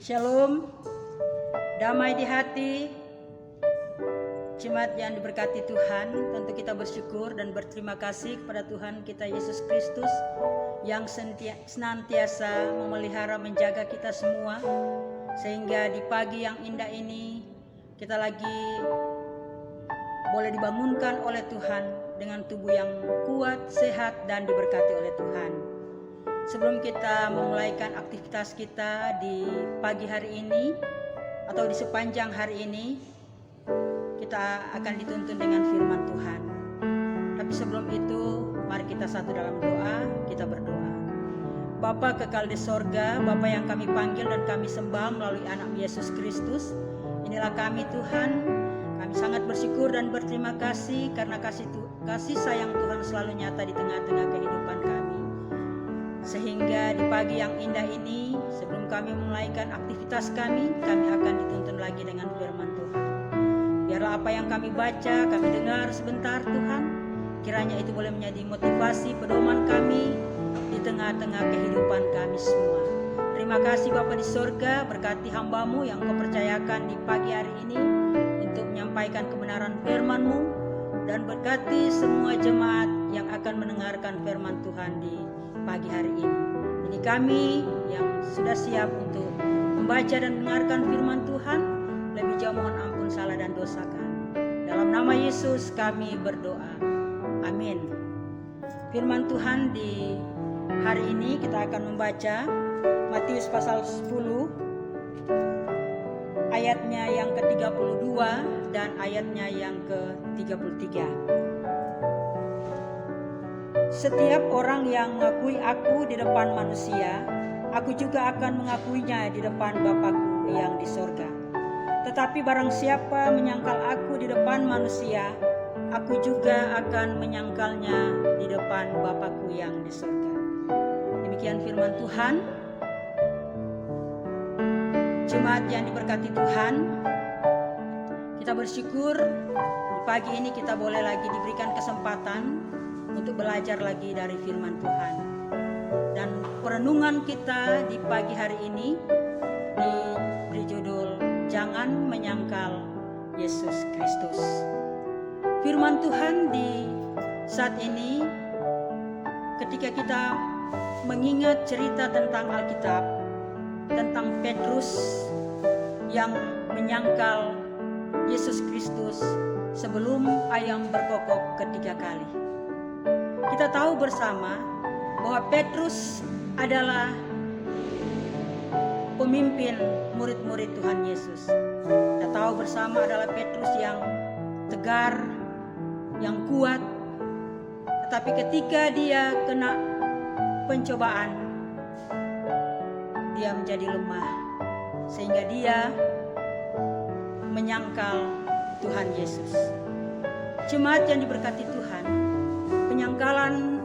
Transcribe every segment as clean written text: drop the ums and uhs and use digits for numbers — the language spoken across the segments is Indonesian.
Shalom, damai di hati, jemaat yang diberkati Tuhan. Tentu kita bersyukur dan berterima kasih kepada Tuhan kita Yesus Kristus yang senantiasa memelihara menjaga kita semua, sehingga di pagi yang indah ini kita lagi boleh dibangunkan oleh Tuhan dengan tubuh yang kuat, sehat, dan diberkati oleh Tuhan. Sebelum kita memulaikan aktivitas kita di pagi hari ini atau di sepanjang hari ini, kita akan dituntun dengan firman Tuhan. Tapi sebelum itu, mari kita satu dalam doa, kita berdoa. Bapa kekal di sorga, Bapa yang kami panggil dan kami sembah melalui anak Yesus Kristus, inilah kami Tuhan. Kami sangat bersyukur dan berterima kasih karena kasih sayang Tuhan selalu nyata di tengah-tengah kehidupan kami. Sehingga di pagi yang indah ini, sebelum kami memulaikan aktivitas kami akan dituntun lagi dengan firman Tuhan. Biarlah apa yang kami baca, kami dengar sebentar Tuhan, kiranya itu boleh menjadi motivasi pedoman kami di tengah-tengah kehidupan kami semua. Terima kasih Bapa di sorga, berkati hamba-Mu yang Kau percayakan di pagi hari ini untuk menyampaikan kebenaran firman-Mu, dan berkati semua jemaat yang akan mendengarkan firman Tuhan di pagi hari ini. Ini kami yang sudah siap untuk membaca dan mendengarkan firman Tuhan. Lebih jauh mohon ampun salah dan dosa kami. Dalam nama Yesus kami berdoa. Amin. Firman Tuhan di hari ini kita akan membaca Matius pasal 10 ayatnya yang ke-32 dan ayatnya yang ke-33. Setiap orang yang mengakui aku di depan manusia, aku juga akan mengakuinya di depan Bapa-Ku yang di sorga. Tetapi barang siapa menyangkal aku di depan manusia, aku juga akan menyangkalnya di depan Bapa-Ku yang di sorga. Demikian firman Tuhan. Jemaat yang diberkati Tuhan, kita bersyukur di pagi ini kita boleh lagi diberikan kesempatan untuk belajar lagi dari firman Tuhan. Dan perenungan kita di pagi hari ini diberi judul Jangan Menyangkal Yesus Kristus. Firman Tuhan di saat ini, ketika kita mengingat cerita tentang Alkitab, tentang Petrus yang menyangkal Yesus Kristus sebelum ayam berkokok ketiga kali. Kita tahu bersama bahwa Petrus adalah pemimpin murid-murid Tuhan Yesus. Kita tahu bersama adalah Petrus yang tegar, yang kuat. Tetapi ketika dia kena pencobaan, dia menjadi lemah, sehingga dia menyangkal Tuhan Yesus. Jemaat yang diberkati Tuhan, penyangkalan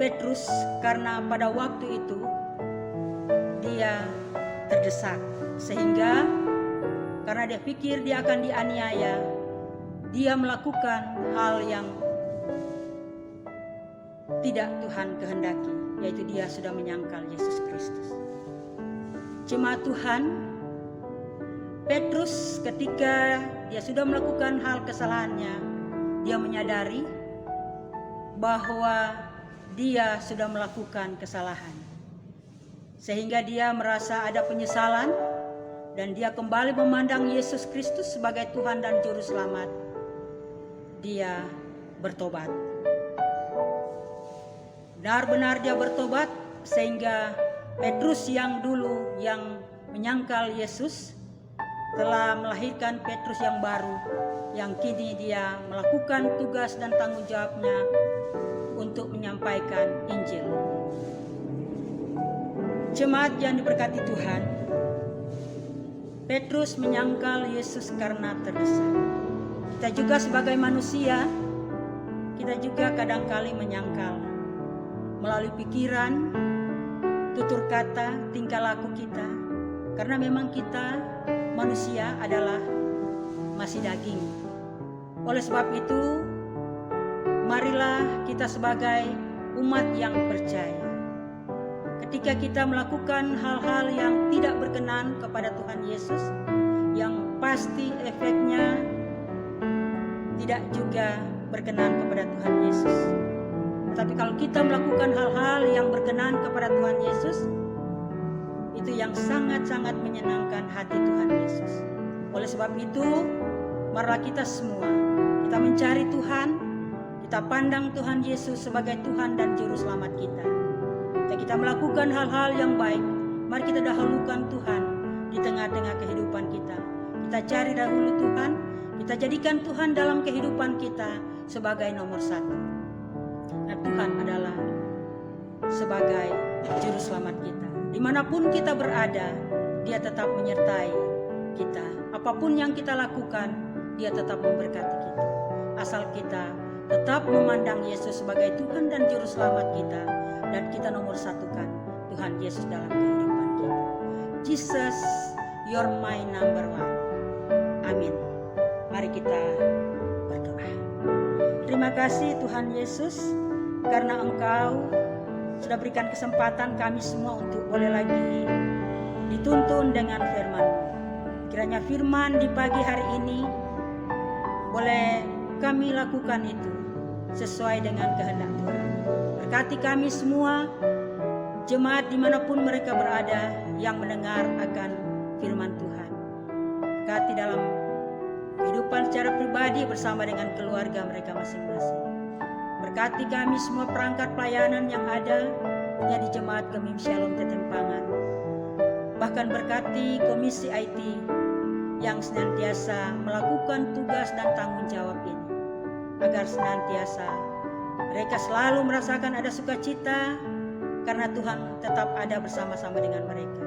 Petrus karena pada waktu itu dia terdesak, sehingga karena dia pikir dia akan dianiaya, dia melakukan hal yang tidak Tuhan kehendaki, yaitu dia sudah menyangkal Yesus Kristus. Jemaat Tuhan, Petrus ketika dia sudah melakukan hal kesalahannya, dia menyadari bahwa dia sudah melakukan kesalahan, sehingga dia merasa ada penyesalan, dan dia kembali memandang Yesus Kristus sebagai Tuhan dan Juru Selamat. Dia bertobat. Benar-benar dia bertobat, sehingga Petrus yang dulu yang menyangkal Yesus telah melahirkan Petrus yang baru, yang kini dia melakukan tugas dan tanggung jawabnya untuk menyampaikan Injil. Jemaat yang diberkati Tuhan, Petrus menyangkal Yesus karena terdesak. Kita juga sebagai manusia, kita juga kadangkali menyangkal melalui pikiran, tutur kata, tingkah laku kita, karena memang kita manusia adalah masih daging. Oleh sebab itu, marilah kita sebagai umat yang percaya, ketika kita melakukan hal-hal yang tidak berkenan kepada Tuhan Yesus, yang pasti efeknya tidak juga berkenan kepada Tuhan Yesus. Tapi kalau kita melakukan hal-hal yang berkenan kepada Tuhan Yesus, itu yang sangat-sangat menyenangkan hati Tuhan Yesus. Oleh sebab itu, marilah kita semua, kita mencari Tuhan, kita pandang Tuhan Yesus sebagai Tuhan dan Juru Selamat kita. Kita melakukan hal-hal yang baik, mari kita dahulukan Tuhan di tengah-tengah kehidupan kita. Kita cari dahulu Tuhan, kita jadikan Tuhan dalam kehidupan kita sebagai nomor satu. Nah, Tuhan adalah sebagai Juru Selamat kita. Dimanapun kita berada, Dia tetap menyertai kita. Apapun yang kita lakukan, Dia tetap memberkati kita. Asal kita tetap memandang Yesus sebagai Tuhan dan Juru Selamat kita, dan kita nomor satukan Tuhan Yesus dalam kehidupan kita. Jesus, you're my number one. Amin. Mari kita berdoa. Terima kasih Tuhan Yesus, karena Engkau sudah berikan kesempatan kami semua untuk boleh lagi dituntun dengan firman-Mu. Kiranya firman di pagi hari ini boleh kami lakukan itu sesuai dengan kehendak Tuhan. Berkati kami semua, jemaat dimanapun mereka berada yang mendengar akan firman Tuhan. Berkati dalam kehidupan secara pribadi bersama dengan keluarga mereka masing-masing. Berkati kami semua perangkat pelayanan yang ada di Jemaat Gemim Shalom Tetempangan. Bahkan berkati Komisi IT yang senantiasa melakukan tugas dan tanggung jawab ini, agar senantiasa mereka selalu merasakan ada sukacita karena Tuhan tetap ada bersama-sama dengan mereka.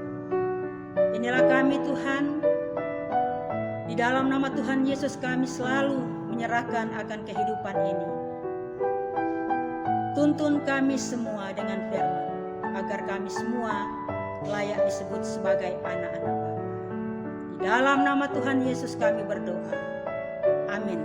Inilah kami Tuhan, di dalam nama Tuhan Yesus kami selalu menyerahkan akan kehidupan ini. Tuntun kami semua dengan firman, agar kami semua layak disebut sebagai anak-anak Bapa. Di dalam nama Tuhan Yesus kami berdoa. Amin.